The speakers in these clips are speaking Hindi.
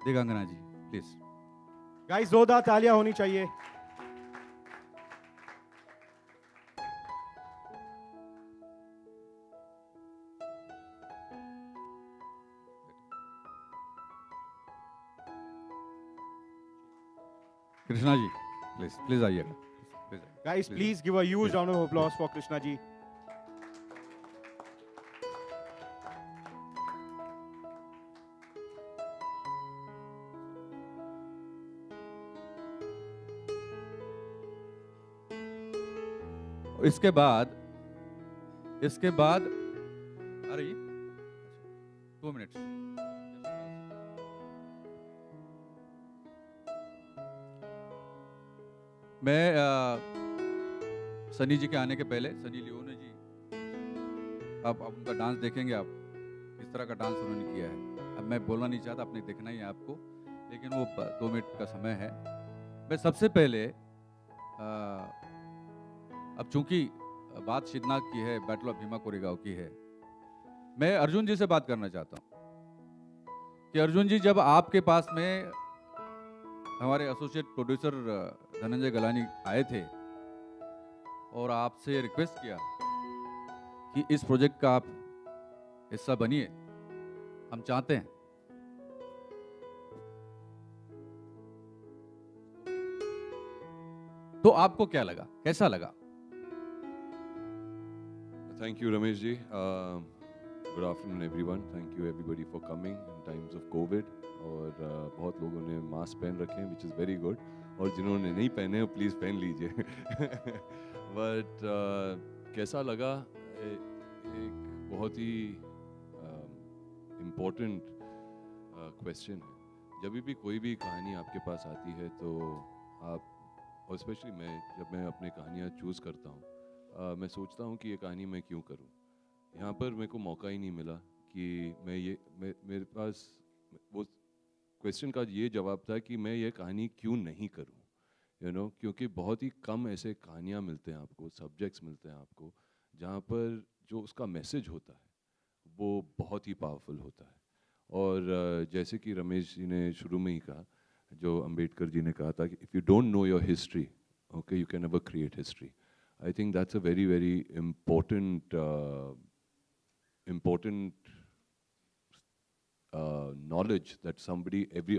दिगंगना जी प्लीज। गाइस जोरदार तालियां होनी चाहिए। कृष्णा जी प्लीज प्लीज आइएगा please. Guys, please give a huge round of applause for Krishna ji. इसके बाद अरे 2 मिनट। मैं सनी जी के आने के पहले, सनी लियोनी जी, आप उनका डांस देखेंगे, आप किस तरह का डांस उन्होंने किया है। अब मैं बोलना नहीं चाहता, आपने देखना ही है आपको, लेकिन वो 2 मिनट का समय है। मैं सबसे पहले अब चूंकि बात शिदनाक की है, बैटल ऑफ भीमा कोरेगांव की है, मैं अर्जुन जी से बात करना चाहता हूं कि अर्जुन जी, जब आपके पास में हमारे एसोसिएट प्रोड्यूसर धनंजय गलानी आए थे और आपसे रिक्वेस्ट किया कि इस प्रोजेक्ट का आप हिस्सा बनिए, हम चाहते हैं, तो आपको क्या लगा, कैसा लगा? Thank you, Ramesh ji. Good afternoon, everyone. Thank you, everybody, for coming in times of COVID. और बहुत लोगों ने मास्क पहन रखे हैं, which is very good. और जिन्होंने नहीं पहने, प्लीज़ पहन लीजिए. But कैसा लगा? एक बहुत ही important question है. जब भी कोई भी कहानी आपके पास आती है, तो आप, और स्पेशली जब मैं अपनी कहानियाँ चूज़ करता हूँ, मैं सोचता हूँ कि ये कहानी मैं क्यों करूँ. यहाँ पर मेरे को मौका ही नहीं मिला कि मेरे पास वो क्वेश्चन का ये जवाब था कि मैं ये कहानी क्यों नहीं करूँ, क्योंकि बहुत ही कम ऐसे कहानियाँ मिलते हैं आपको, सब्जेक्ट्स मिलते हैं आपको, जहाँ पर जो उसका मैसेज होता है वो बहुत ही पावरफुल होता है. और जैसे कि रमेश जी ने शुरू में ही कहा, जो अंबेडकर जी ने कहा था कि if you don't know your history, okay, you can never create history. I think that's a very, very important knowledge that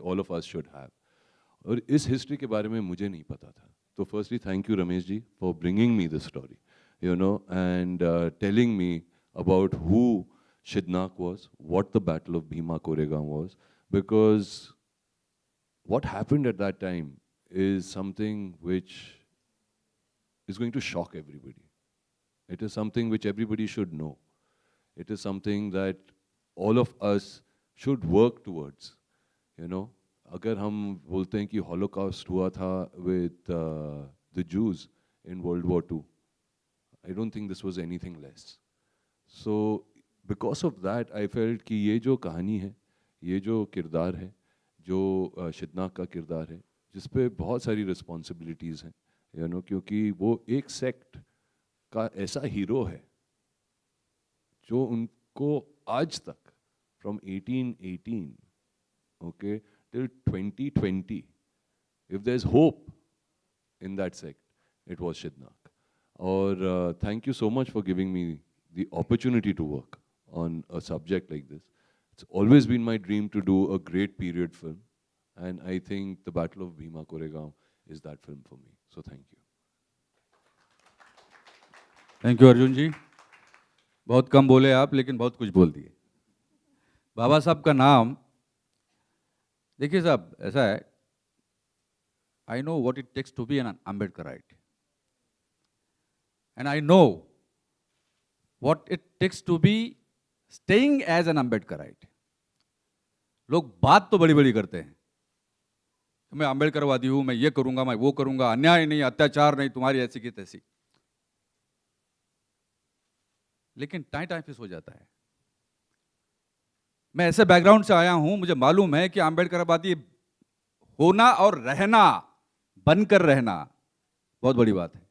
all of us should have. और इस history के बारे में मुझे नहीं पता था. तो firstly, thank you, Ramesh ji, for bringing me this story, and telling me about who Shidnak was, what the Battle of Bhima Koregaon was, because what happened at that time is something which is going to shock everybody. It is something which everybody should know. It is something that all of us should work towards. अगर हम बोलते हैं कि हॉलोकॉस्ट हुआ था with the Jews in World War II, I don't think this was anything less. So because of that, I felt कि ये जो कहानी है, ये जो किरदार है, जो शिदनाक का किरदार है, जिस पे बहुत सारी रिस्पॉन्सिबिलिटीज़ हैं, क्योंकि वो एक सेक्ट का ऐसा हीरो है जो उनको आज तक from 1818 okay till 2020, if there is hope in that sect, it was शिदनाक. और thank you so much for giving me the opportunity to work on a subject like this. It's always been my dream to do a great period film, and I think the battle of Bhima Koregaon is that film for me. So thank you. Thank you Arjun ji. बहुत कम बोले आप, लेकिन बहुत कुछ बोल दिए. बाबा साहब का नाम, देखिए साहब, ऐसा है, I know what it takes to be an Ambedkarite, and I know what it takes to be staying as an Ambedkarite. लोग बात तो बड़ी बड़ी करते हैं, मैं अंबेडकरवादी हूं, मैं ये करूंगा, मैं वो करूंगा, अन्याय नहीं, अत्याचार नहीं, तुम्हारी ऐसी की तैसी, लेकिन टाइम फिस हो जाता है. मैं ऐसे बैकग्राउंड से आया हूं, मुझे मालूम है कि अंबेडकरवादी होना और रहना, बनकर रहना, बहुत बड़ी बात है.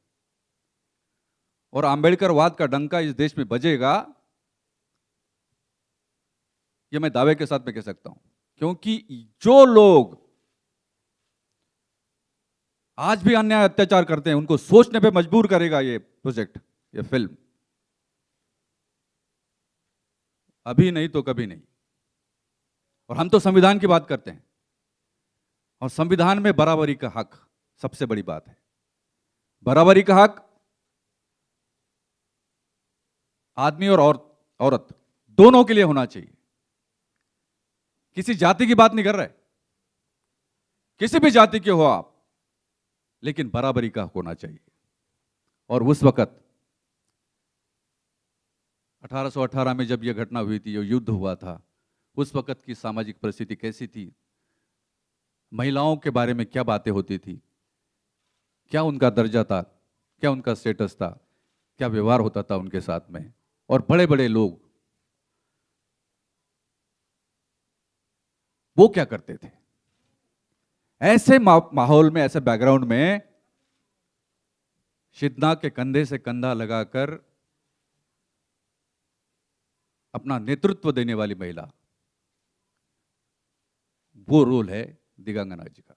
और अंबेडकरवाद का डंका इस देश में बजेगा, यह मैं दावे के साथ में कह सकता हूं, क्योंकि जो लोग आज भी अन्याय अत्याचार करते हैं उनको सोचने पे मजबूर करेगा ये प्रोजेक्ट, ये फिल्म। अभी नहीं तो कभी नहीं। और हम तो संविधान की बात करते हैं, और संविधान में बराबरी का हक सबसे बड़ी बात है। बराबरी का हक आदमी और औरत दोनों के लिए होना चाहिए। किसी जाति की बात नहीं कर रहे, किसी भी जाति के हो आप, लेकिन बराबरी का हक होना चाहिए। और उस वक्त 1818 में जब यह घटना हुई थी, जो युद्ध हुआ था, उस वक्त की सामाजिक परिस्थिति कैसी थी, महिलाओं के बारे में क्या बातें होती थी, क्या उनका दर्जा था, क्या उनका स्टेटस था, क्या व्यवहार होता था उनके साथ में। और बड़े बड़े लोग वो क्या करते थे। ऐसे माहौल में, ऐसे बैकग्राउंड में शिदना के कंधे से कंधा लगाकर अपना नेतृत्व देने वाली महिला, वो रोल है दिगांगना जी का।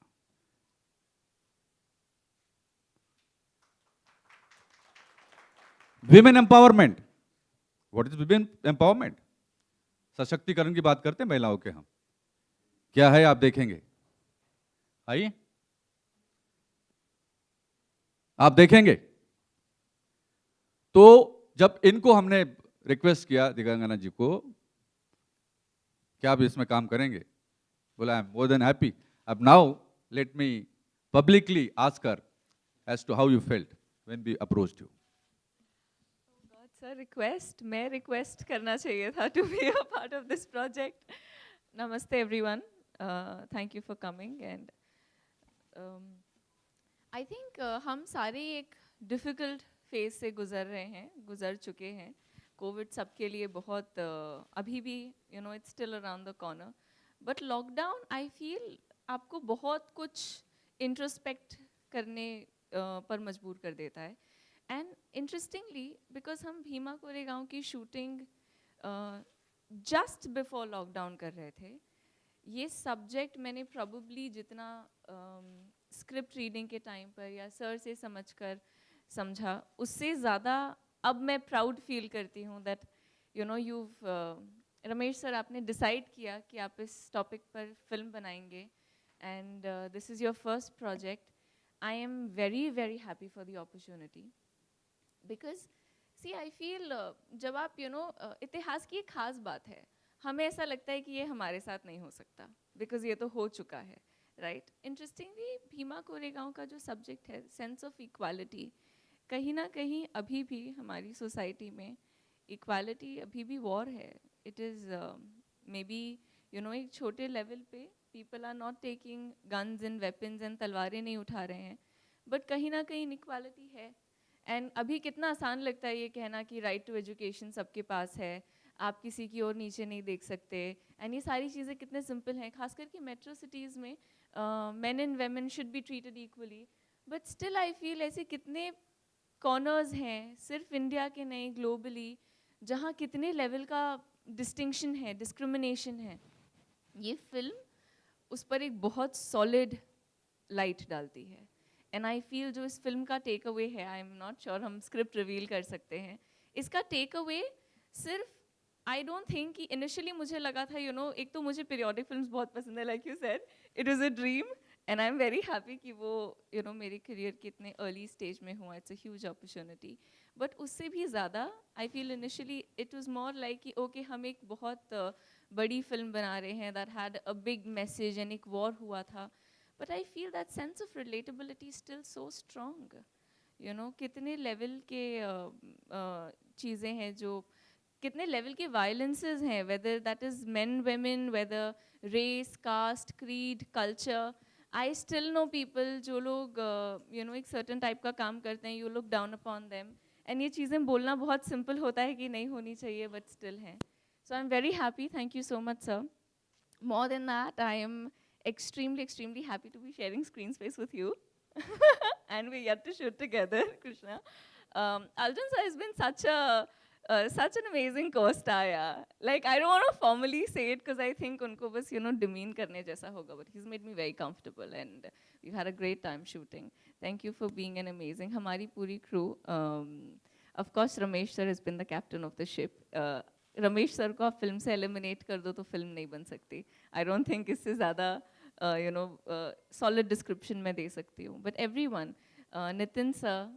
Women empowerment, what is women empowerment? सशक्तिकरण की बात करते हैं महिलाओं के हम। क्या है आप देखेंगे, आइए आप देखेंगे। तो जब इनको हमने रिक्वेस्ट किया, दिगांगना जी को, क्या आप इसमें काम करेंगे, बोला I am more than happy. अब now let me publicly ask her as to how you felt when we approached you. Sir request, मैं रिक्वेस्ट करना चाहिए था to be a part of this project. नमस्ते everyone, thank you for coming. And I think हम सारे एक डिफ़िकल्ट फेज से गुजर चुके हैं। कोविड सबके लिए बहुत अभी भी it's still around the corner, but lockdown I feel आपको बहुत कुछ इंट्रोस्पेक्ट करने पर मजबूर कर देता है। एंड इंटरेस्टिंगली, बिकॉज हम भीमा कोरेगांव की शूटिंग जस्ट बिफोर लॉकडाउन कर रहे थे, ये सब्जेक्ट मैंने प्रॉबली जितना स्क्रिप्ट रीडिंग के टाइम पर या सर से समझा, उससे ज़्यादा अब मैं प्राउड फील करती हूँ दैट रमेश सर, आपने डिसाइड किया कि आप इस टॉपिक पर फिल्म बनाएंगे, and this is your first project. I am very very happy for the opportunity, because see I feel जब आप इतिहास की एक खास बात है, हमें ऐसा लगता है कि ये हमारे साथ नहीं हो सकता बिकॉज ये तो हो चुका है, राइट। इंटरेस्टिंगली भीमा कोरेगांव का जो सब्जेक्ट है, सेंस ऑफ इक्वालिटी, कहीं ना कहीं अभी भी हमारी सोसाइटी में इक्वालिटी अभी भी वॉर है। इट इज़ मे बी एक छोटे लेवल पे people are not taking guns and weapons and तलवारें नहीं उठा रहे हैं, बट कहीं ना कहीं इनइक्वालिटी है। एंड अभी कितना आसान लगता है ये कहना कि राइट टू एजुकेशन सबके पास है, आप किसी की ओर नीचे नहीं देख सकते, एंड ये सारी चीज़ें कितने सिंपल हैं। खास करके मेट्रो सिटीज़ में main and women should be treated equally, but still I feel ऐसे कितने कॉर्नर्स हैं, सिर्फ इंडिया के नहीं ग्लोबली, जहाँ कितने लेवल का डिस्टिंक्शन है, डिस्क्रिमिनेशन है। ये फिल्म उस पर एक बहुत सॉलिड लाइट डालती है। एंड आई फील जो इस फिल्म का टेक अवे है, आई एम नॉट श्योर हम स्क्रिप्ट रिवील कर सकते हैं, इसका टेक अवे सिर्फ, आई डोंट थिंक कि इनिशियली मुझे लगा था एक तो मुझे पीरियोडिक फिल्म्स बहुत पसंद है, like you said it is a dream, and I am very happy कि वो मेरे करियर के इतने अर्ली स्टेज में हुआ, it's a huge opportunity. But उससे भी ज़्यादा I feel initially it was more like कि ओके हम एक बहुत बड़ी फिल्म बना रहे हैं that had a big message, and एक वॉर हुआ था, but I feel that sense of relatability still so strong. कितने लेवल के चीज़ें हैं, जो कितने लेवल के वायलेंसेस हैं, whether that is men women, whether race, caste, creed, culture. I still know people जो लोग एक सर्टन टाइप का काम करते हैं, you look down upon them, and ये चीज़ें बोलना बहुत सिंपल होता है कि नहीं होनी चाहिए, बट स्टिल हैं। So I am very happy, thank you so much sir. More than that, I am extremely happy to be sharing screen space with you. And we're yet to shoot together, Krishna. Arjun sir has been such a such an amazing co-star, yeah. Like, I don't want to formally say it because I think unko bas, demean karne jaisa hoga, but he's made me very comfortable and we've had a great time shooting. Thank you for being an amazing, hamari puri crew. Of course, Ramesh sir has been the captain of the ship. Ramesh sir को आप film से eliminate कर दो तो film नहीं बन सकती. I don't think इससे ज़्यादा solid description मैं दे सकती हूँ. But everyone, Nitin sir,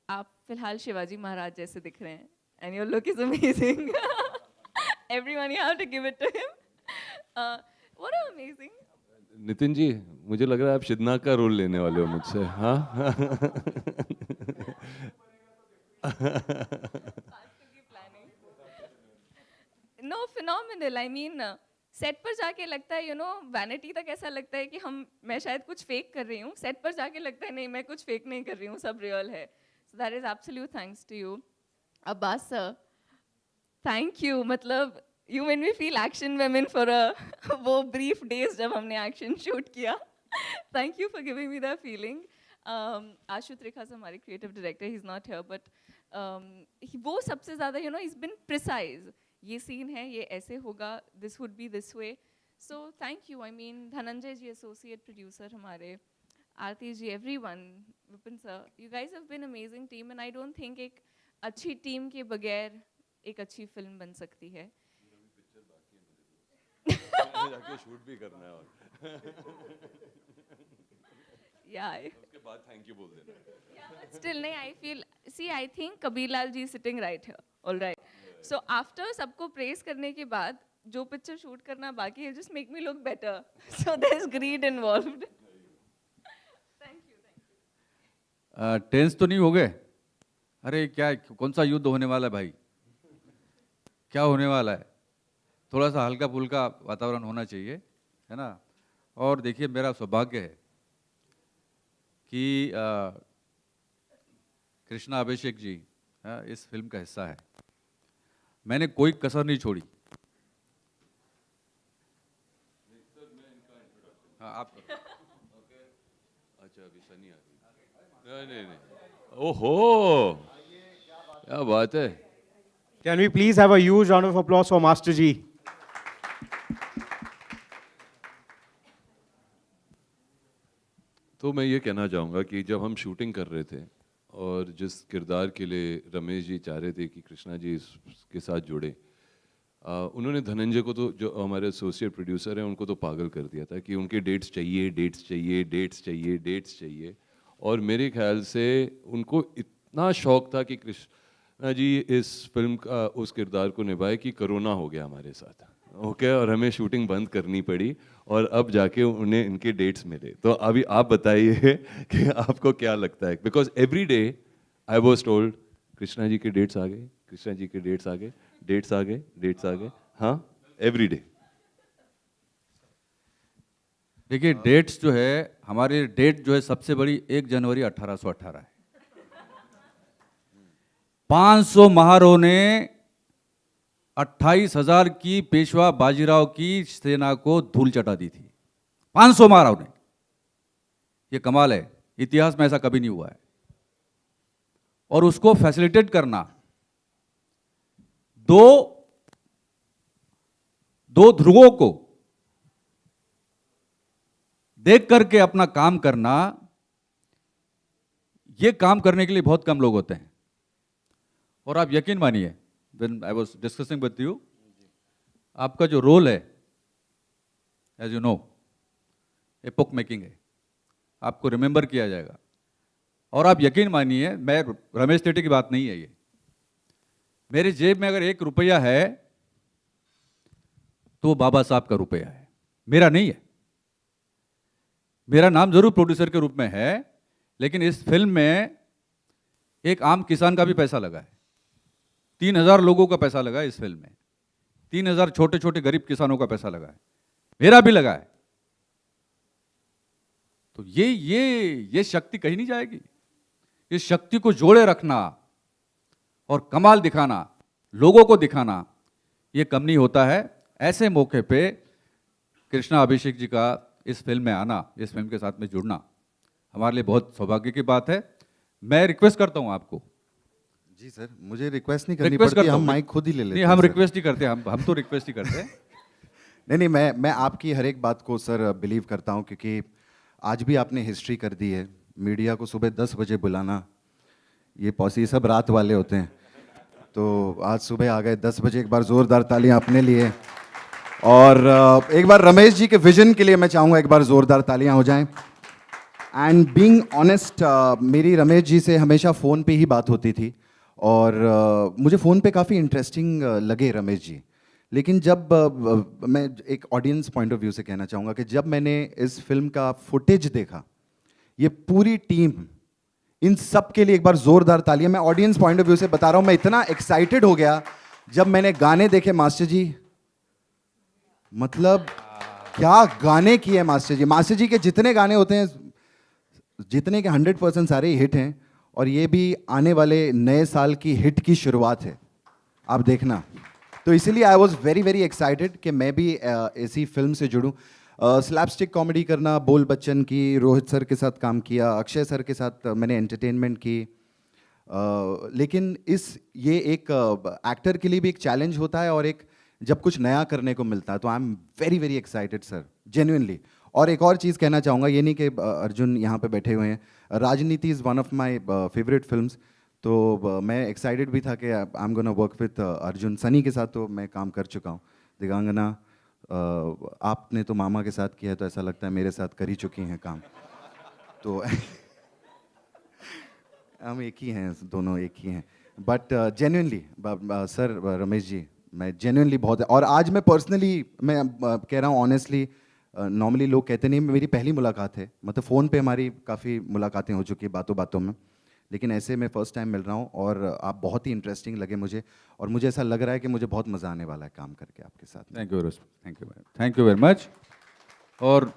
आप फिलहाल शिवाजी महाराज जैसे दिख रहे हैं. And your look is amazing. Everyone, you have to give it to him. What an amazing. Nitin ji, मुझे लग रहा है आप शिदना का रोल लेने वाले हो मुझसे, हाँ? No, phenomenal. I mean, set पर जाके लगता है वैनिटी तक ऐसा लगता है कि मैं शायद कुछ फेक कर रही हूँ. सेट पर जाके लगता है नहीं, मैं कुछ फेक नहीं कर रही हूँ, सब रियल है. So that is absolute thanks to you. Abbas sir, thank you. मतलब you made me feel action women for वो brief days जब हमने action shoot किया. Thank you for giving me that feeling. Ashu Trikhas हमारे creative director, he's not here, but वो सबसे ज़्यादा he's been precise. ये scene है, ये ऐसे होगा, this would be this way. So thank you. I mean, Dhananjay ji associate producer हमारे, Aarti ji, everyone, Vipin sir, you guys have been amazing team, and I don't think एक अच्छी टीम के बगैर एक अच्छी फिल्म बन सकती है. जाके शूट भी करना है और उसके बाद थैंक यू बोल देना. Still नहीं, I feel, see, I think Kabirlal ji is sitting right here, all right. So after सबको praise करने के बाद जो पिक्चर शूट करना बाकी है, just make me look better. So there's greed involved. Thank you. Tense तो नहीं हो गए? अरे क्या, कौन सा युद्ध होने वाला है भाई? क्या होने वाला है? थोड़ा सा हल्का फुल्का वातावरण होना चाहिए, है ना? और देखिए, मेरा सौभाग्य है कि कृष्णा अभिषेक जी इस फिल्म का हिस्सा है. मैंने कोई कसर नहीं छोड़ी. हाँ, आप अच्छा, अभी सनी आ गई. नहीं. ओहो, क्या बात है. Can we please have a huge round of applause for Master Ji? तो मैं ये कहना चाहूँगा कि जब हम शूटिंग कर रहे थे और जिस किरदार के लिए रमेश जी चाह रहे थे कि कृष्णा जी इसके साथ जुड़े, उन्होंने धनंजय को तो, जो हमारे एसोसिएट प्रोड्यूसर हैं, उनको तो पागल कर दिया था कि उनके डेट्स चाहिए. और मेरे ख्याल से उनको इतना शौक था कि कृष्णा जी इस फिल्म का उस किरदार को निभाए कि कोरोना हो गया हमारे साथ. ओके, और हमें शूटिंग बंद करनी पड़ी और अब जाके उन्हें इनके डेट्स मिले. तो अभी आप बताइए कि आपको क्या लगता है, because every day I was told Krishna ji के डेट्स आ गए, कृष्णा जी के डेट्स आ गए, डेट्स आ गए. हाँ, एवरी डे. देखिए, डेट्स जो है, हमारी डेट जो है सबसे बड़ी 1 जनवरी 1818 है. 500 महारों ने 28,000 की पेशवा बाजीराव की सेना को धूल चटा दी थी. 500 महाराव ने. ये कमाल है, इतिहास में ऐसा कभी नहीं हुआ है. और उसको फैसिलिटेट करना, दो ध्रुवों को देख करके अपना काम करना, ये काम करने के लिए बहुत कम लोग होते हैं. और आप यकीन मानिए, when I was discussing with you, आपका जो रोल है, as you know, epoch making है, आपको रिमेंबर किया जाएगा. और आप यकीन मानिए, मैं रमेश सेठी की बात नहीं है ये, मेरे जेब में अगर 1 रुपया है तो वो बाबा साहब का रुपया है, मेरा नहीं है. मेरा नाम जरूर प्रोड्यूसर के रूप में है, लेकिन इस फिल्म में एक आम किसान का भी पैसा लगा है. 3,000 लोगों का पैसा लगा है इस फिल्म में. 3,000 छोटे छोटे गरीब किसानों का पैसा लगा है, मेरा भी लगा है. तो ये शक्ति कहीं नहीं जाएगी. इस शक्ति को जोड़े रखना और कमाल दिखाना, लोगों को दिखाना, ये कम नहीं होता है. ऐसे मौके पे कृष्णा अभिषेक जी का इस फिल्म में आना, इस फिल्म के साथ में जुड़ना हमारे लिए बहुत सौभाग्य की बात है. मैं रिक्वेस्ट करता हूं आपको, जी सर, मुझे रिक्वेस्ट नहीं करनी रिक्वेस्ट पड़ती, करता हम हूँ। माइक खुद ही ले लेते नहीं, हैं हम सर। रिक्वेस्ट ही करते हैं, हम तो रिक्वेस्ट ही करते हैं। नहीं, मैं आपकी हर एक बात को सर बिलीव करता हूँ, क्योंकि आज भी आपने हिस्ट्री कर दी है। मीडिया को सुबह 10 बजे बुलाना, ये सब रात वाले होते हैं, तो आज सुबह आ गए 10 बजे। एक बार ज़ोरदार तालियां अपने लिए, और एक बार रमेश जी के विजन के लिए मैं चाहूँगा एक बार ज़ोरदार तालियां हो जाएं। एंड बीइंग ऑनेस्ट, मेरी रमेश जी से हमेशा फ़ोन पे ही बात होती थी, और मुझे फ़ोन पे काफ़ी इंटरेस्टिंग लगे रमेश जी। लेकिन जब मैं एक ऑडियंस पॉइंट ऑफ व्यू से कहना चाहूँगा कि जब मैंने इस फिल्म का फुटेज देखा, ये पूरी टीम, इन सब के लिए एक बार ज़ोरदार तालियां। मैं ऑडियंस पॉइंट ऑफ व्यू से बता रहा हूँ, मैं इतना एक्साइटेड हो गया जब मैंने गाने देखे मास्टर जी। मतलब क्या गाने किए मास्टर जी। मास्टर जी के जितने गाने होते हैं, जितने के 100% सारे ही हिट हैं, और ये भी आने वाले नए साल की हिट की शुरुआत है, आप देखना। तो इसीलिए I was very very excited कि मैं भी ऐसी फिल्म से जुड़ूं। स्लैपस्टिक कॉमेडी करना, बोल बच्चन की, रोहित सर के साथ काम किया, अक्षय सर के साथ मैंने एंटरटेनमेंट की। लेकिन ये एक एक्टर के लिए भी एक चैलेंज होता है, और एक जब कुछ नया करने को मिलता है, तो आई am very very excited sir, genuinely. और एक और चीज़ कहना चाहूँगा, ये नहीं कि अर्जुन यहाँ पे बैठे हुए हैं, राजनीति is one of my favourite films, तो मैं एक्साइटेड भी था कि I am gonna work with Arjun. Sunny के साथ तो मैं काम कर चुका हूँ, दिगांगना आपने तो मामा के साथ किया है, तो ऐसा लगता है मेरे साथ कर ही चुकी हैं काम। तो हम एक ही हैं, दोनों एक ही हैं। But genuinely sir, Ramesh ji, मैं जेन्युइनली बहुत, और आज मैं पर्सनली मैं कह रहा हूँ ऑनेस्टली, नॉर्मली लोग कहते नहीं, मेरी पहली मुलाकात है, मतलब फ़ोन पे हमारी काफ़ी मुलाकातें हो चुकी है बातों बातों में, लेकिन ऐसे मैं फ़र्स्ट टाइम मिल रहा हूँ, और आप बहुत ही इंटरेस्टिंग लगे मुझे, और मुझे ऐसा लग रहा है कि मुझे बहुत मज़ा आने वाला है काम करके आपके साथ। Thank you very much. और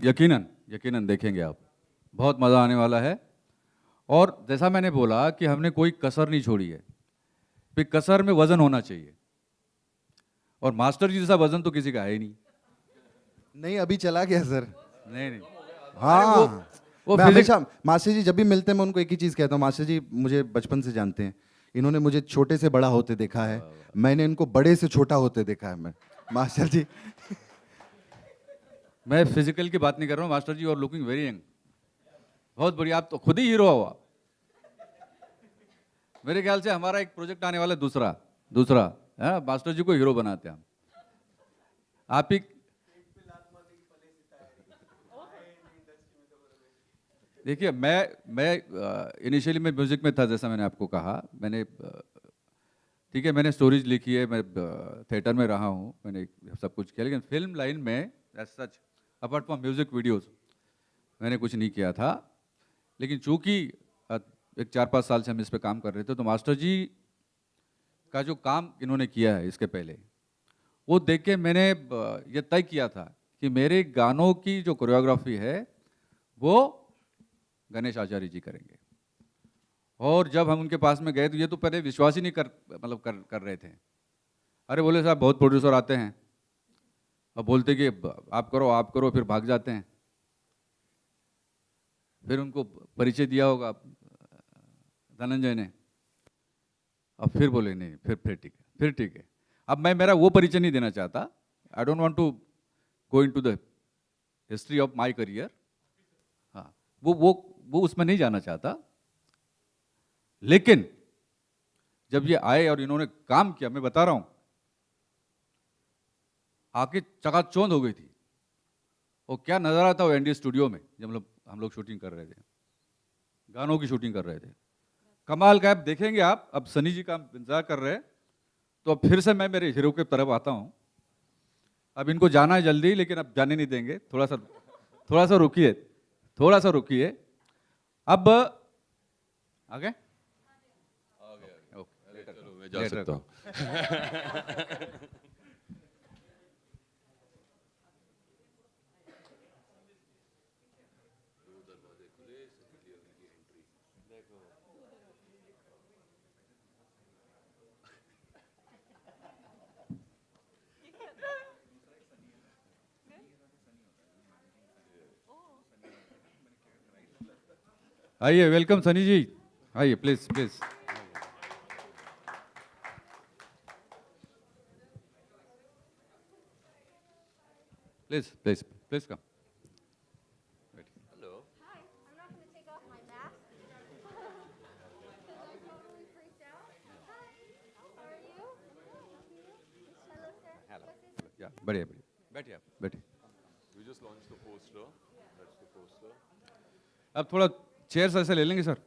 यकीनन यकीनन देखेंगे आप, बहुत मज़ा आने वाला है। और जैसा मैंने बोला कि हमने कोई कसर नहीं छोड़ी है, फिर कसर में वजन होना चाहिए, और मास्टर जी जैसा वजन तो किसी का है ही नहीं। नहीं, अभी चला गया सर। नहीं नहीं, हाँ, वो मैं physics- हमेशा मास्टर जी जब भी मिलते हैं मैं उनको एक ही चीज़ कहता हूँ, मास्टर जी मुझे बचपन से जानते हैं, इन्होंने मुझे छोटे से बड़ा होते देखा है, मैंने इनको बड़े से छोटा होते देखा है। मैं मास्टर जी, मैं फिजिकल की बात नहीं कर रहा हूँ मास्टर जी, और लुकिंग वेरी यंग, बहुत बढ़िया। आप तो खुद ही हीरो हो आप। मेरे ख्याल से हमारा एक प्रोजेक्ट आने वाला है, दूसरा है, मास्टर जी को हीरो बनाते हैं हम। आप ही देखिए, मैं इनिशियली मैं म्यूजिक में था, जैसा मैंने आपको कहा। मैंने ठीक है, मैंने स्टोरीज लिखी है, मैं थिएटर में रहा हूँ, मैंने सब कुछ किया, लेकिन फिल्म लाइन में as such apart from music videos मैंने कुछ नहीं किया था। लेकिन चूंकि एक 4-5 साल से हम इस पे काम कर रहे थे, तो मास्टर जी का जो काम इन्होंने किया है इसके पहले, वो देख के मैंने ये तय किया था कि मेरे गानों की जो कोरियोग्राफी है वो गणेश आचार्य जी करेंगे। और जब हम उनके पास में गए, तो ये तो पहले विश्वास ही नहीं कर रहे थे। अरे बोले साहब, बहुत प्रोड्यूसर आते हैं और बोलते कि आप करो, फिर भाग जाते हैं। फिर उनको परिचय दिया होगा धनंजय ने, और फिर बोले नहीं, फिर ठीक है। अब मैं मेरा वो परिचय नहीं देना चाहता। I don't want to go into the history of my career. हाँ, वो उसमें नहीं जाना चाहता। लेकिन जब ये आए और इन्होंने काम किया, मैं बता रहा हूं, आके चकाचौंध हो गई थी। और क्या नज़ारा था वो एनडी स्टूडियो में, जब हम लोग शूटिंग कर रहे थे, गानों की शूटिंग कर रहे थे। कमाल का। आप देखेंगे, आप अब सनी जी का इंतजार कर रहे हैं, तो अब फिर से मैं मेरे हीरो की तरफ आता हूं। अब इनको जाना है जल्दी, लेकिन अब जाने नहीं देंगे, थोड़ा सा रुकिए। अब आगे चलो मैं जा सकता हूँ। आइए, वेलकम सनी जी, आइए please. Please, please, please come. Hi, I'm not going to take off my mask. I'm totally freaked out. Hi, how are you? Hello, sir. Hello. Yeah, बढ़िया बढ़िया. बैठिए आप, बैठिए. We just launched the poster. That's the poster. अब थोड़ा चेयर्स ऐसे ले लेंगे सर.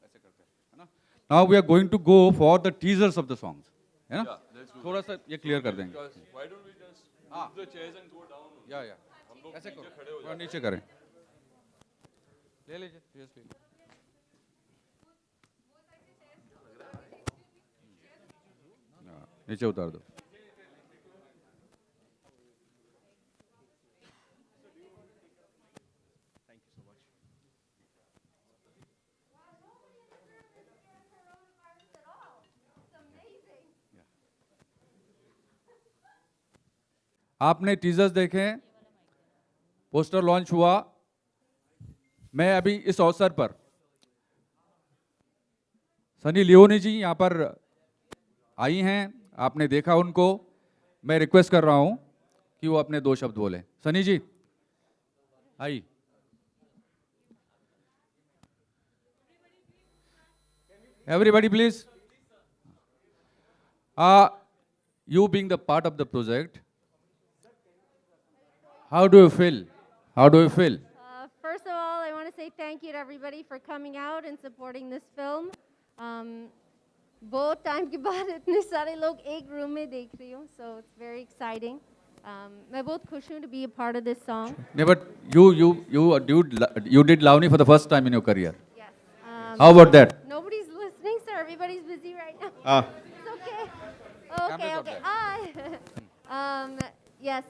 ऐसे करते हैं, है ना? Now we are going to go for the teasers of the songs, है ना? थोड़ा सा ये क्लियर कर देंगे. Why don't we just move the chairs and go down? या ऐसे करो. थोड़ा नीचे करें. ले लीजिए, चेयर्स ले लीजिए. हाँ, नीचे उतार दो. आपने टीजर्स देखे, पोस्टर लॉन्च हुआ. मैं अभी इस अवसर पर सनी लियोनी जी यहाँ पर आई हैं, आपने देखा उनको. मैं रिक्वेस्ट कर रहा हूँ कि वो अपने 2 शब्द बोलें. सनी जी आई. Everybody please. You being the part of the project, how do you feel? How do you feel? First of all, I want to say thank you to everybody for coming out and supporting this film. बहुत टाइम के बाद इतने सारे लोग एक रूम में देख रही हूँ, so it's very exciting. मैं बहुत खुश हूँ to be a part of this song. No, but you did Lavani for the first time in your career. Yes. How about that? Nobody's listening, sir. Everybody's busy right now. Ah. It's okay. Okay. Hi. Yes,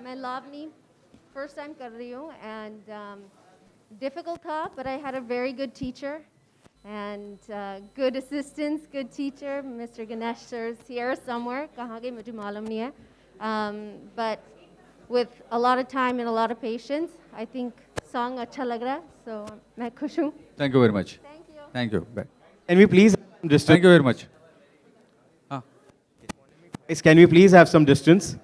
मैं Lavani first time कर रही हूँ, and difficult था, but I had a very good teacher and good assistants, good teacher. Mr. Ganesh sir is here somewhere. कहाँ गए मुझे मालूम नहीं है. But with a lot of time and a lot of patience, I think song अच्छा लग रहा है, so मैं खुश हूँ. Thank you very much. Thank you. Thank you. Bye. Can we please have some distance? Thank you very much. Guys, can we please have some distance?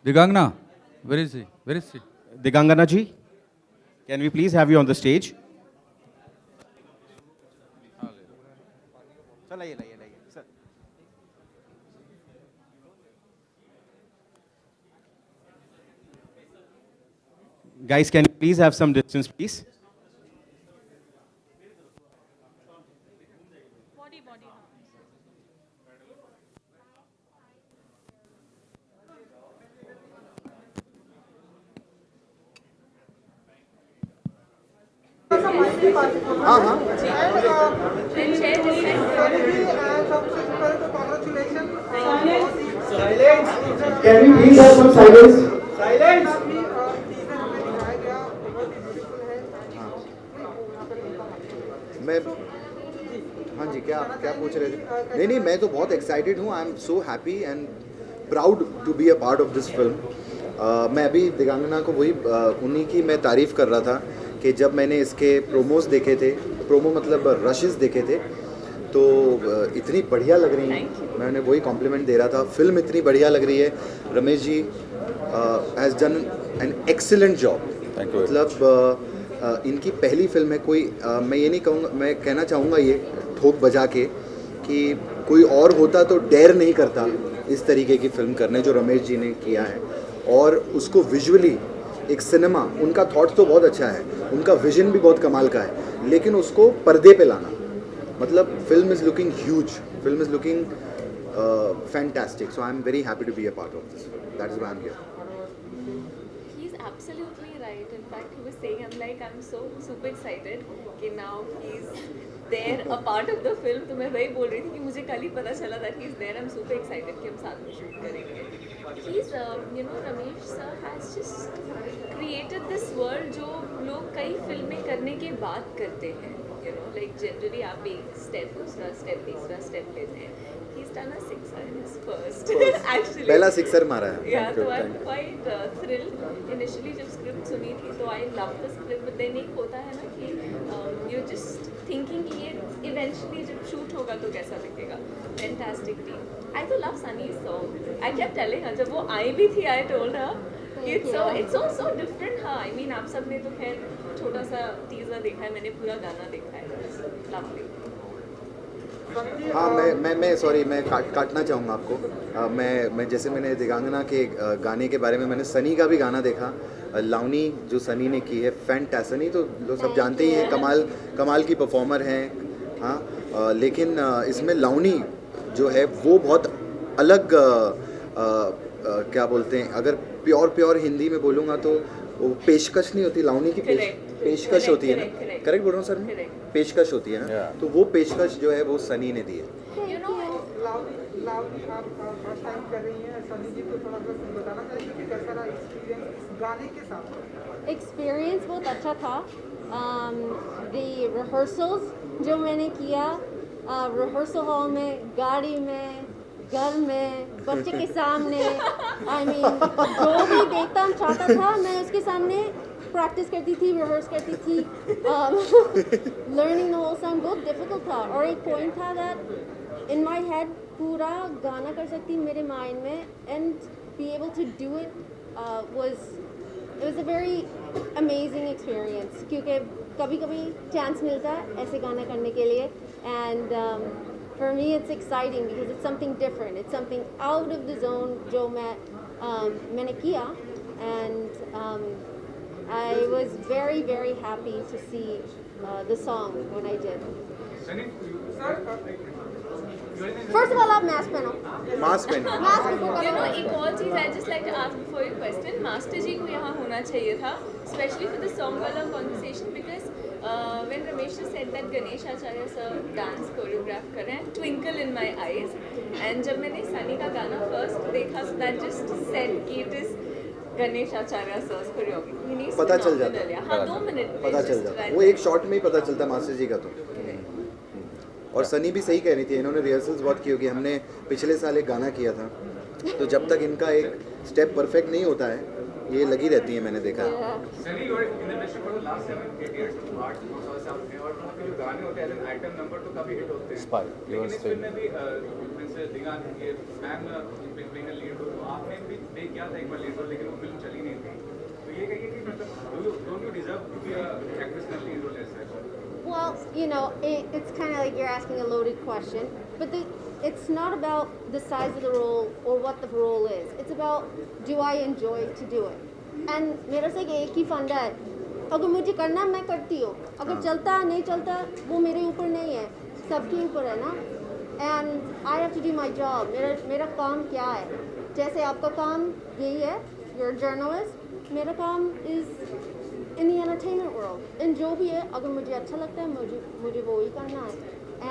Digangna, where is he? Where is he? Digangana ji, can we please have you on the stage? Sir. Guys, can you please have some distance, please? Can we please have some silence? मैं हाँ जी क्या पूछ रहे थे. नहीं मैं तो बहुत एक्साइटेड हूँ. I am so happy and proud to be a part of this film. मैं अभी दिगांगना को वही उन्हीं की मैं तारीफ़ कर रहा था कि जब मैंने इसके प्रोमोस देखे थे, प्रोमो मतलब रशेस देखे थे, तो इतनी बढ़िया लग रही हैं. मैंने वही कॉम्प्लीमेंट दे रहा था. फिल्म इतनी बढ़िया लग रही है. Ramesh ji has done an excellent job. मतलब इनकी पहली फिल्म है. कोई मैं ये नहीं कहूँगा, मैं कहना चाहूँगा ये ठोक बजा के कि कोई और होता तो डेयर नहीं करता इस तरीके की फिल्म करने जो रमेश जी ने किया है. और उसको विजुअली एक सिनेमा, उनका थॉट तो बहुत अच्छा है, उनका विजन भी बहुत कमाल का है, लेकिन उसको पर्दे पे लाना, मतलब film is looking huge, film is looking fantastic. So I am very happy to be a part of this. That is why I am here. He's absolutely right. In fact, he was saying, I'm so super excited कि now he's there, a part of the film. तो मैं वही बोल रही थी कि मुझे कल ही पता चला that he's there. I'm super excited कि हम साथ में shoot करेंगे. He's, Ramesh sir has just created this world जो लोग कई फिल्में करने के बाद करते हैं. Like generally आप एक step, दूसरा step, तीसरा step लेते हैं. He's done a sixer in his first. Actually. पहला सिक्सर मारा है. Yeah, so I'm quite thrilled. Initially जब script सुनी थी तो I loved the script, but then एक होता है ना कि you just थिंकिंग कि ये इवेंचुअली जब शूट होगा तो कैसा दिखेगा. Fantastic team. I तो love Sunny's song. I kept telling her जब वो आई भी थी, I told her it's so different. हाँ, I mean आप सब ने तो खैर छोटा सा टीजर देखा है, मैंने पूरा गाना देखा है. Lovely. हाँ मैं सॉरी मैं काटना चाहूँगा आपको. मैं जैसे मैंने दिगांगना के गाने के बारे में मैंने सनी का भी गाना देखा. लावनी जो सनी ने की है फैंटास्टिक. सनी तो लोग सब जानते ही हैं, कमाल की परफॉर्मर हैं. हाँ लेकिन इसमें लावनी जो है वो बहुत अलग क्या बोलते हैं, अगर प्योर हिंदी में बोलूँगा तो वो पेशकश नहीं होती, लावनी की पेशकश होती है ना. करेक्ट बोल रहा हूँ सर मैं? पेशकश होती है ना, तो वो पेशकश जो है वो सनी ने दी है. You know, लावनी आप फर्स्ट टाइम कर रही हैं, सनी जी को थोड़ा सा बताना चाहिए कि कैसा रहा एक्सपीरियंस इस गाने के साथ. एक्सपीरियंस बहुत अच्छा था. द रिहर्सल्स जो मैंने किया रिहर्सल हॉल में, गाड़ी में, घर में, बच्चे के सामने, आई मीन जो भी देखता चाहता था मैं उसके सामने प्रैक्टिस करती थी, रिहर्स करती थी. लर्निंग द होल सॉन्ग बहुत डिफिकल्ट था. और एक पॉइंट था दैट इन माय हेड पूरा गाना कर सकती मेरे माइंड में, and be able to do it it was a very amazing experience क्योंकि कभी कभी चांस मिलता है ऐसे गाना करने के लिए. And for me it's exciting because it's something different, it's something out of the zone जो मैंने किया. And I was very happy to see the song when I did. First of all आप mask पहनो. मास्क पहनो. you know, एक और चीज़ I just like to ask before your question. Master ji को यहाँ होना चाहिए था, especially for the song वाला conversation, because when Ramesh said that Ganesh Acharya sir dance choreograph कर रहे हैं, twinkle in my eyes, and जब मैंने सनी का गाना first देखा, so that just said कि it is Ganesh Acharya sir's choreography. पता चल जाता है. हाँ 2 मिनट में पता चल जाता है, वो एक शॉट में ही पता चलता है मास्टर जी का. तो और सनी भी सही कह रही थी, इन्होंने रिहर्सल्स बहुत की होगी. हमने पिछले साल एक गाना किया था, तो जब तक इनका एक स्टेप परफेक्ट नहीं होता है ये लगी रहती है, मैंने देखा. Sunny you are in the industry for the last 7-8 years. आर्ट बहुत सामने और आपके जो गाने होते हैं एज एन आइटम नंबर तो काफी हिट होते हैं. लेकिन इस फिल्म में भी मींस दिगान ये ma'am playing a lead role, आपने भी प्ले किया था एक बार लीड रोल, लेकिन वो फिल्म चली नहीं थी. तो ये कहिए कि मतलब don't you deserve to be a actress in lead role as such? Well, you know, it's kind of like you're asking a loaded question, but it's not about the size of the role or what the role is. It's about, do I enjoy to do it? And मेरा से एक ही फंडा है, अगर मुझे करना मैं करती हूँ, अगर चलता नहीं चलता वो मेरे ऊपर नहीं है, सबके ऊपर है ना. And I have to do my job. मेरा काम क्या है? जैसे आपका काम यही है, you're a journalist. मेरा काम is in the entertainment world. And जो भी है, अगर मुझे अच्छा लगता है मुझे वो ही करना है.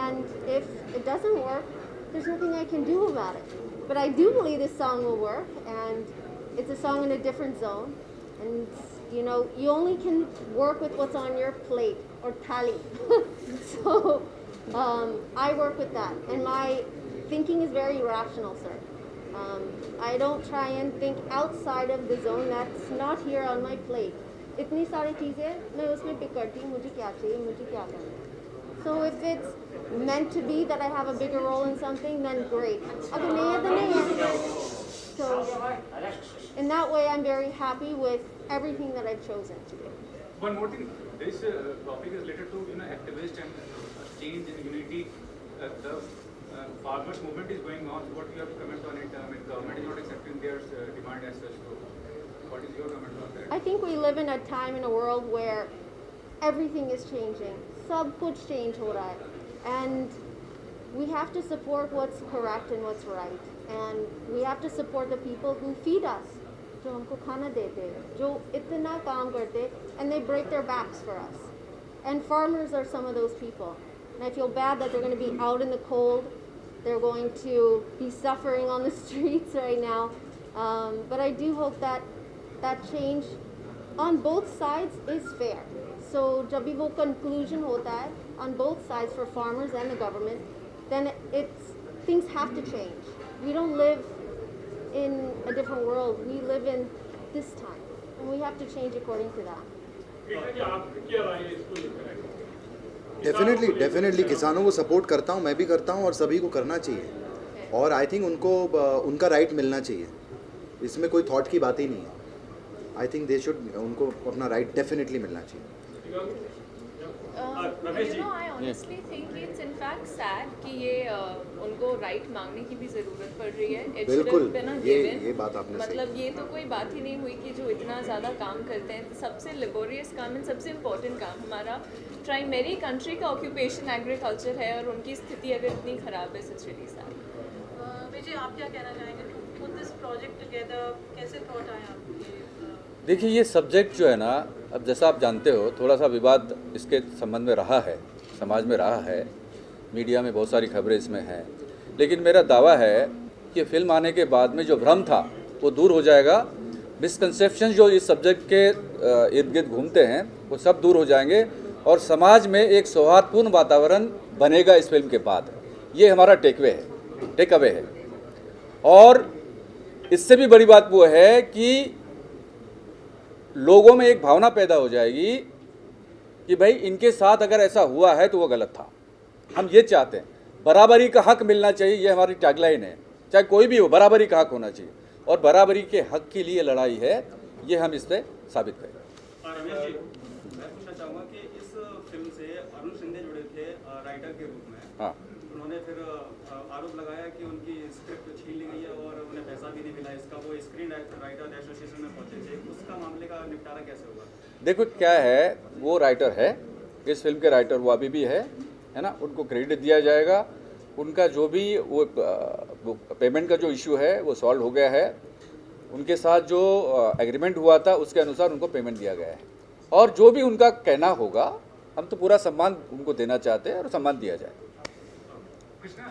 And if it doesn't work, there's nothing I can do about it. But I do believe this song will work, and it's a song in a different zone. And you know, you only can work with what's on your plate or thali. So I work with that, and my thinking is very rational, sir. I don't try and think outside of the zone that's not here on my plate. इतनी सारी चीज़ें मैं उसमें पिक करती हूँ, मुझे क्या चाहिए, मुझे क्या करना है. So if it's meant to be that I have a bigger role in something, then great. अगर नहीं है तो नहीं है. So in that way I'm very happy with everything that I've chosen to do. One more thing, this topic is related to activist and change and unity. The farmers movement is going on. What do you have to comment on it? I mean, government is not accepting their demand as such. So what is your comment on that? I think we live in a time in a world where everything is changing. सब कुछ change हो रहा है. And we have to support what's correct and what's right. And we have to support the people who feed us. जो हमको खाना देते, जो इतना काम करते, and they break their backs for us. And farmers are some of those people. And I feel bad that they're going to be out in the cold. They're going to be suffering on the streets right now. But I do hope that that change on both sides is fair. So जब भी वो conclusion होता है on both sides for farmers and the government, then things have to change. We don't live in a different world. We live in this time, and we have to change according to that. Definitely किसानों को सपोर्ट करता हूँ, मैं भी करता हूँ और सभी को करना चाहिए और आई थिंक उनको उनका राइट मिलना चाहिए, इसमें कोई थॉट की बात ही नहीं है। आई थिंक दे शुड, उनको अपना राइट डेफिनेटली मिलना चाहिए। I honestly think it's in fact sad कि ये उनको राइट मांगने की भी ज़रूरत पड़ रही है। It should have been a given। ये बात आपने सही मतलब ये तो कोई बात ही नहीं हुई कि जो इतना ज़्यादा काम करते हैं, सबसे लेबोरियस काम है, सबसे इम्पोर्टेंट काम हमारा प्राइमरी कंट्री का ऑक्यूपेशन एग्रीकल्चर है और उनकी स्थिति अगर इतनी ख़राब है, इट्स रियली सैड। विजय, आप क्या कहना चाहेंगे to put this project together, कैसे थॉट आया आपके? देखिए, ये सब्जेक्ट जो है ना, अब जैसा आप जानते हो, थोड़ा सा विवाद इसके संबंध में रहा है, समाज में रहा है, मीडिया में बहुत सारी खबरें इसमें हैं, लेकिन मेरा दावा है कि फिल्म आने के बाद में जो भ्रम था वो दूर हो जाएगा। मिसकंसेप्शन जो इस सब्जेक्ट के इर्द गिर्द घूमते हैं वो सब दूर हो जाएंगे और समाज में एक सौहार्दपूर्ण वातावरण बनेगा इस फिल्म के बाद। ये हमारा टेक अवे है। और इससे भी बड़ी बात वो है कि लोगों में एक भावना पैदा हो जाएगी कि भाई इनके साथ अगर ऐसा हुआ है तो वो गलत था। हम ये चाहते हैं, बराबरी का हक मिलना चाहिए, ये हमारी टैगलाइन है। चाहे कोई भी हो, बराबरी का हक होना चाहिए और बराबरी के हक के लिए लड़ाई है, ये हम इस पर साबित करें। रमेश जी, मैं पूछना चाहूँगा कि इस फिल्म से अरुण शिंदे जुड़े थे राइटर के रूप में। हाँ, उन्होंने फिर आरोप लगाया कि उनकी स्क्रिप्ट छीन ली गई है और उन्हें पैसा भी नहीं मिला इसका। वो स्क्रीन राइटर एसोसिएशन में पहुंचे थे, उसका मामले का निपटारा कैसे होगा? देखो क्या है, वो राइटर है, इस फिल्म के राइटर वो अभी भी है ना, उनको क्रेडिट दिया जाएगा। उनका जो भी वो पेमेंट का जो इशू है वो सॉल्व हो गया है। उनके साथ जो एग्रीमेंट हुआ था उसके अनुसार उनको पेमेंट दिया गया है और जो भी उनका कहना होगा हम तो पूरा सम्मान उनको देना चाहते हैं और सम्मान दिया जाए। कृष्णा,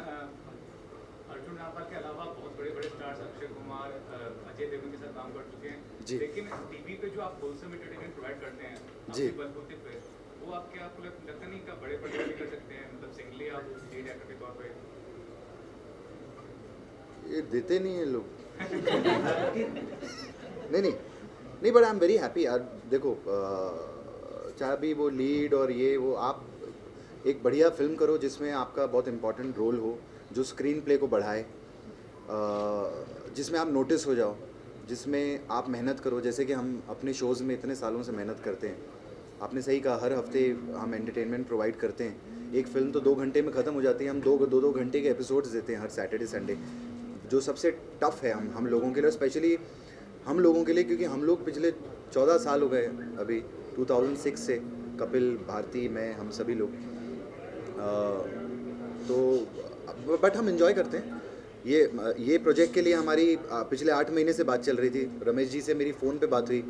अर्जुन रामपाल के अलावा बहुत बड़े बड़े स्टार्स अक्षय कुमार, अजय देवगन के साथ काम कर चुके हैं जी। लेकिन टीवी पे जो आप होलसेल एंटरटेनमेंट प्रोवाइड करते हैं जी। आपके बलबूते पे, वो आपको लगता नहीं का बड़े पर्दे भी कर सकते हैं, मतलब सिंगली आप लीड एक्टर के तौर पे? ये देते नहीं है लोग। नहीं, but I am very happy यार। देखो, चाहे भी वो लीड और ये वो, आप एक बढ़िया फिल्म करो जिसमें आपका बहुत इंपॉर्टेंट रोल हो, जो स्क्रीन प्ले को बढ़ाए, जिसमें आप नोटिस हो जाओ, जिसमें आप मेहनत करो। जैसे कि हम अपने शोज़ में इतने सालों से मेहनत करते हैं। आपने सही कहा, हर हफ्ते हम एंटरटेनमेंट प्रोवाइड करते हैं। एक फ़िल्म तो 2 घंटे में ख़त्म हो जाती है, हम दो घंटे के एपिसोड्स देते हैं हर सैटरडे संडे, जो सबसे टफ़ है हम लोगों के लिए, स्पेशली हम लोगों के लिए, क्योंकि हम लोग पिछले 14 साल हो गए अभी 2006 से, कपिल, भारती, मैं, हम सभी लोग, तो बट हम एंजॉय करते हैं। ये प्रोजेक्ट के लिए हमारी पिछले 8 महीने से बात चल रही थी। रमेश जी से मेरी फ़ोन पे बात हुई,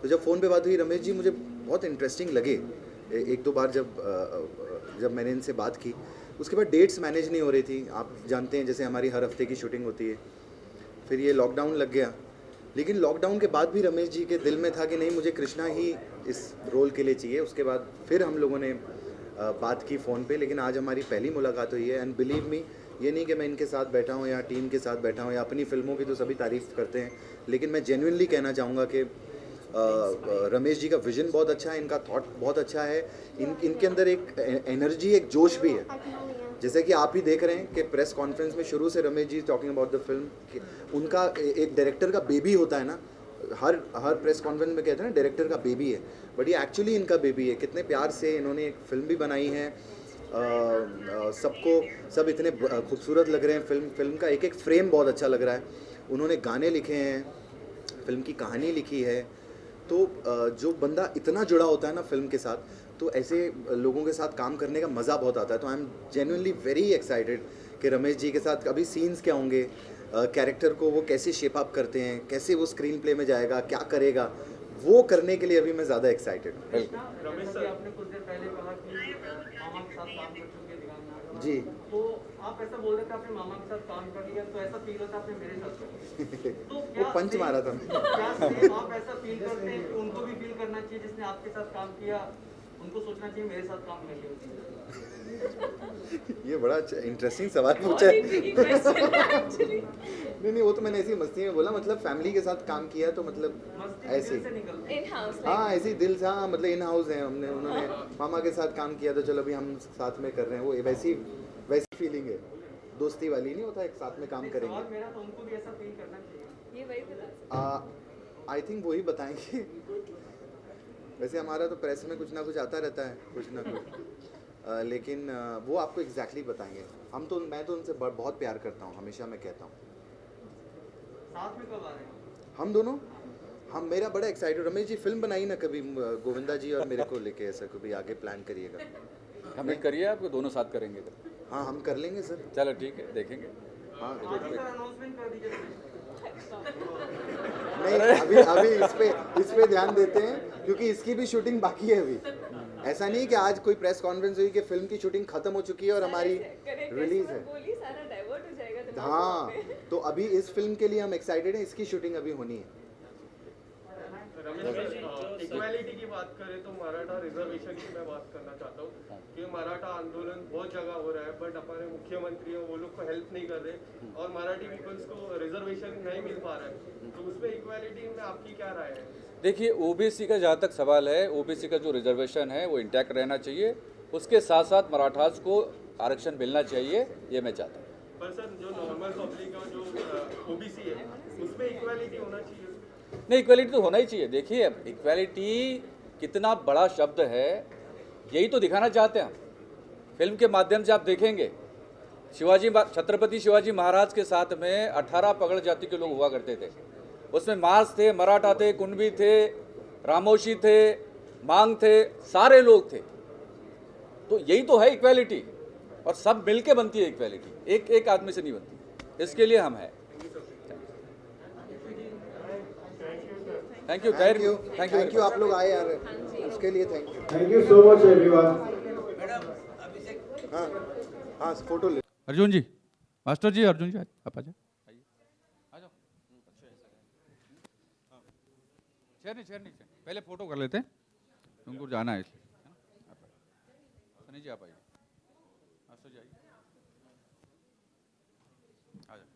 तो जब फ़ोन पे बात हुई, रमेश जी मुझे बहुत इंटरेस्टिंग लगे। 1-2 बार जब मैंने इनसे बात की, उसके बाद डेट्स मैनेज नहीं हो रही थी। आप जानते हैं जैसे हमारी हर हफ्ते की शूटिंग होती है, फिर ये लॉकडाउन लग गया। लेकिन लॉकडाउन के बाद भी रमेश जी के दिल में था कि नहीं, मुझे कृष्णा ही इस रोल के लिए चाहिए। उसके बाद फिर हम लोगों ने बात की फ़ोन पे, लेकिन आज हमारी पहली मुलाकात हुई है। एंड बिलीव मी, ये नहीं कि मैं इनके साथ बैठा हूँ या टीम के साथ बैठा हूँ, या अपनी फिल्मों की तो सभी तारीफ़ करते हैं, लेकिन मैं जेन्युइनली कहना चाहूँगा कि रमेश जी का विज़न बहुत अच्छा है, इनका थॉट बहुत अच्छा है, इनके अंदर एक एनर्जी, एक जोश भी है। जैसे कि आप ही देख रहे हैं कि प्रेस कॉन्फ्रेंस में शुरू से Ramesh ji talking about the film, उनका एक डायरेक्टर का बेबी होता है ना, हर प्रेस कॉन्फ्रेंस में कहते हैं ना डायरेक्टर का बेबी है, बट ये एक्चुअली इनका बेबी है। कितने प्यार से इन्होंने एक फ़िल्म भी बनाई है, सब इतने खूबसूरत लग रहे हैं। फिल्म का एक फ्रेम बहुत अच्छा लग रहा है। उन्होंने गाने लिखे हैं, फिल्म की कहानी लिखी है, तो जो बंदा इतना जुड़ा होता है ना फिल्म के साथ, तो ऐसे लोगों के साथ काम करने का मज़ा बहुत आता है। तो I am genuinely very excited कि रमेश जी के साथ अभी सीन्स क्या होंगे, कैरेक्टर को वो कैसे शेप अप करते हैं, कैसे वो स्क्रीन प्ले में जाएगा, क्या करेगा, वो करने के लिए अभी मैं ज़्यादा एक्साइटेड हूँ। रमेश सर, आपने कुछ देर पहले कहा कि मामा के साथ काम कर चुके हैं दीवाना जी, तो आप ऐसा बोल रहे थे आपने मामा के साथ काम कर लिया, तो ऐसा फील होता आपने मेरे साथ कर लिया, तो वो पंच मारा था। क्या सेम आप ऐसा फील करते हैं कि उनको भी फील करना चाहिए जिसने आपके साथ काम किया? उनको सोचना चाहिए मेरे साथ काम करके होती है। ये बड़ा इंटरेस्टिंग सवाल पूछा है। एक्चुअली नहीं नहीं, वो तो मैंने ऐसी मस्ती में बोला, मतलब फैमिली के साथ काम किया तो मतलब ऐसे ही। इन हाउस हाँ ऐसे ही दिल से, हाँ मतलब इन हाउस है, हमने उन्होंने मामा के साथ काम किया तो चलो अभी हम साथ में कर रहे हैं, वो वैसी वैसी फीलिंग है, दोस्ती वाली नहीं होता, एक साथ में काम करेंगे। मेरा तो उनको भी ऐसा फील करना चाहिए। ये वही बता आई थिंक वही बताएंगे। वैसे हमारा तो प्रेस में कुछ ना कुछ आता रहता है, कुछ ना कुछ, लेकिन वो आपको एग्जैक्टली बताएंगे। मैं तो उनसे बहुत प्यार करता हूँ, हमेशा मैं कहता हूँ। साथ में कब आ रहे हैं? हम दोनों, मेरा बड़ा एक्साइटेड। रमेश जी फिल्म बनाई ना कभी गोविंदा जी और मेरे को लेके, ऐसा कभी आगे प्लान करिएगा। कमिट करिए, आपको दोनों साथ करेंगे तो। हाँ हम कर लेंगे सर। चलो ठीक है, देखेंगे। हाँ अनाउंसमेंट कर दीजिए। नहीं, अभी इस पे ध्यान देते हैं क्योंकि इसकी भी शूटिंग बाकी है अभी। ऐसा नहीं कि आज कोई प्रेस कॉन्फ्रेंस हुई कि फिल्म की शूटिंग खत्म हो चुकी है और हमारी रिलीज है। बोली सारा डाइवर्ट हो जाएगा दिमाग हाँ, तो अभी इस फिल्म के लिए हम एक्साइटेड हैं, इसकी शूटिंग अभी होनी है। इक्वालिटी की बात करें तो मराठा रिजर्वेशन की मैं बात करना चाहता हूँ कि मराठा आंदोलन बहुत जगह हो रहा है, बट हमारे मुख्यमंत्री हैं वो लोग को हेल्प नहीं कर रहे और मराठी पीपल्स को रिजर्वेशन नहीं मिल पा रहा है, तो उसमें इक्वालिटी में आपकी क्या राय है? देखिए, ओबीसी का जहाँ तक सवाल है, ओबीसी का जो रिजर्वेशन है वो इंटैक्ट रहना चाहिए, उसके साथ साथ मराठास को आरक्षण मिलना चाहिए, ये मैं चाहता हूँ। पर सर जो नॉर्मल पब्लिक और जो ओबीसी है उसमें इक्वालिटी होना चाहिए। नहीं, इक्वालिटी तो होना ही चाहिए। देखिए, अब इक्वालिटी कितना बड़ा शब्द है, यही तो दिखाना चाहते हैं हम। फिल्म के माध्यम से आप देखेंगे, छत्रपति शिवाजी महाराज के साथ में 18 पगड़ जाति के लोग हुआ करते थे। उसमें मार्स थे, मराठा थे, कुणबी थे, रामोशी थे, मांग थे, सारे लोग थे। तो यही तो है इक्वालिटी, और सब मिलके बनती है इक्वालिटी, एक आदमी से नहीं बनती। इसके लिए हम हैं। थैंक यू थैंक यू, आप लोग आए यार, उसके लिए thank you. Thank you so much, everyone. हाँ हाँ, फोटो ले। अर्जुन जी, मास्टर जी, अर्जुन जी आप आ जाओ। चेयर नहीं, पहले फोटो कर लेते हैं, तुमको जाना है इसलिए, है ना? सनी जी आप आइए, मास्टर जी आइए, आ जाओ।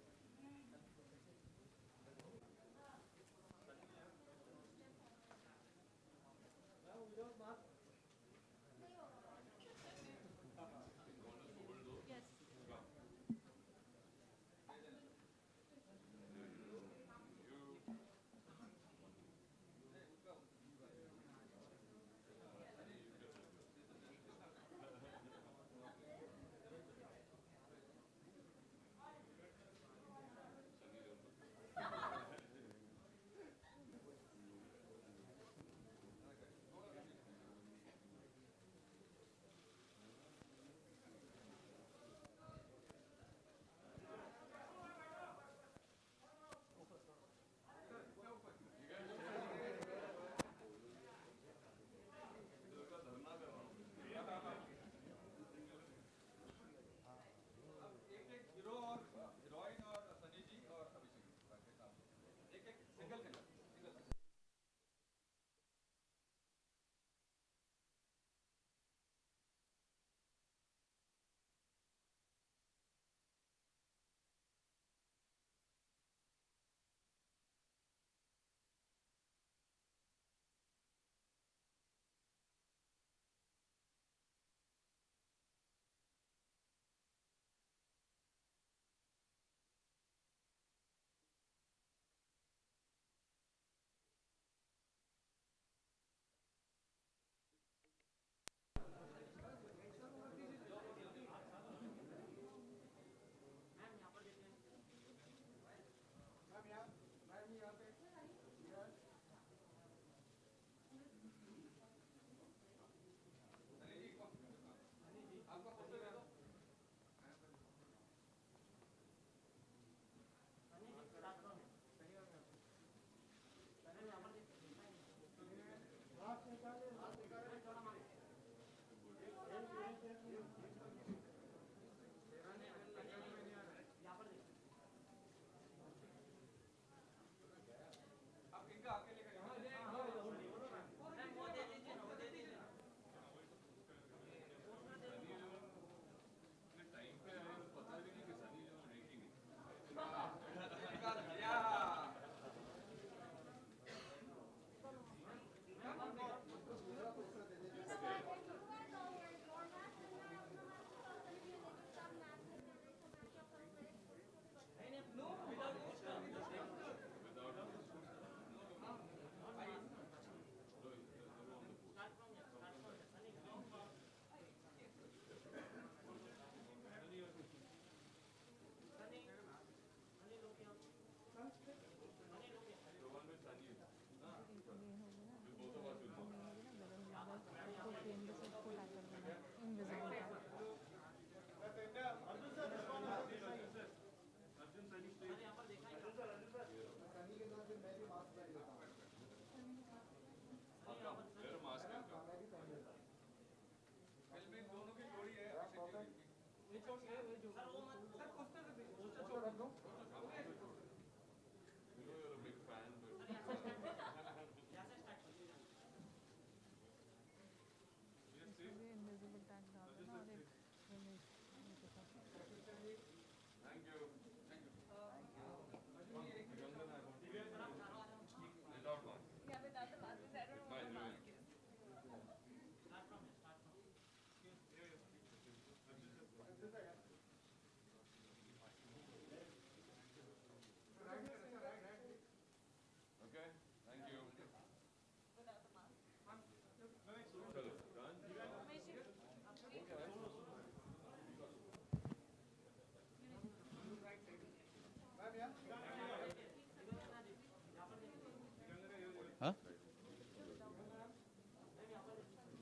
हाँ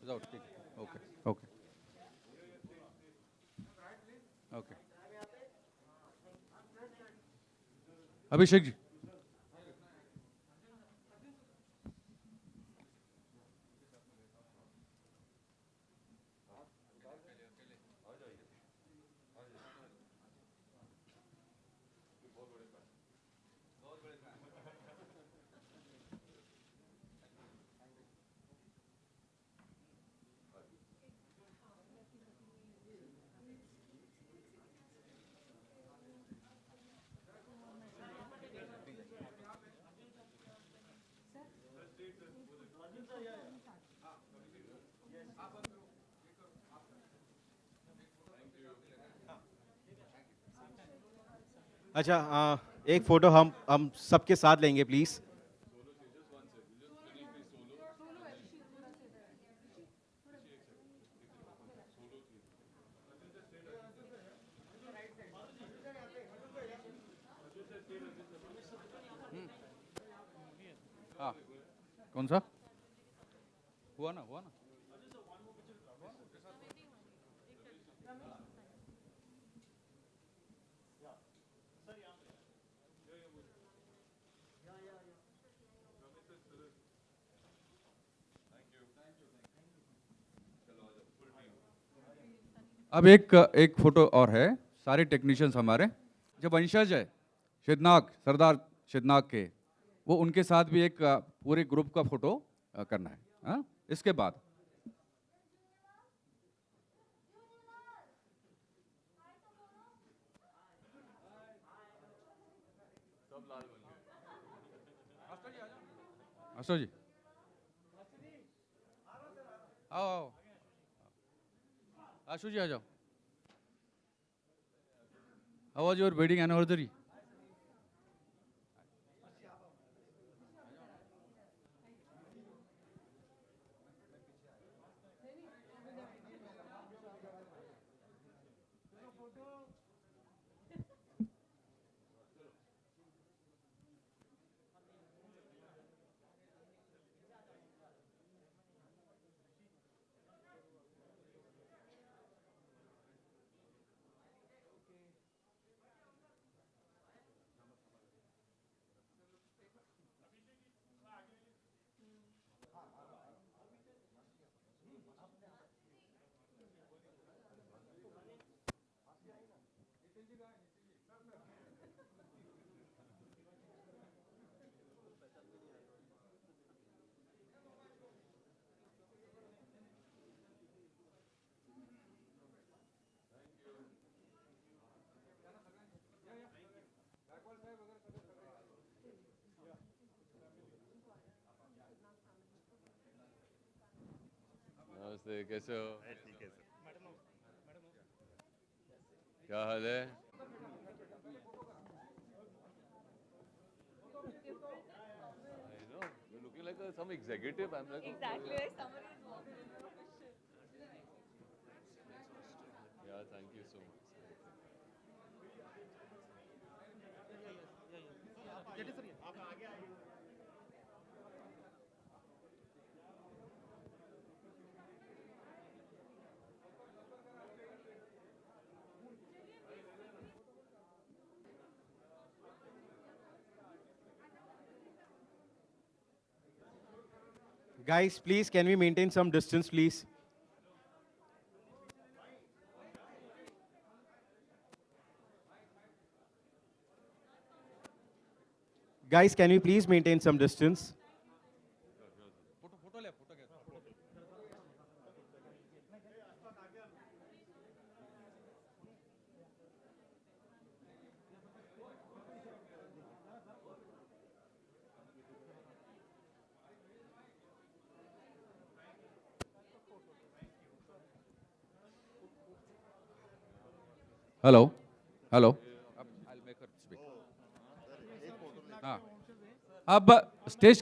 जाओ ठीक है okay okay okay Abhishek ji अच्छा एक फोटो हम सबके साथ लेंगे प्लीज. हाँ कौन सा हुआ ना अब एक फोटो और है सारे टेक्नीशियंस हमारे जब वंशज है शिदनाक सरदार शिदनाक के वो उनके साथ भी एक पूरे ग्रुप का फोटो करना है हाँ? इसके बाद आशो जी आओ आशु जी आ जाओ how was your wedding anniversary नमस्ते कैसे हो ठीक है सर क्या हाल है I know you're looking like some executive I'm like Exactly, like someone who's walking in the official. yeah thank you so much Guys, please, can we maintain some distance, please? Guys, can we please maintain some distance? Hello hello हाँ अब स्टेज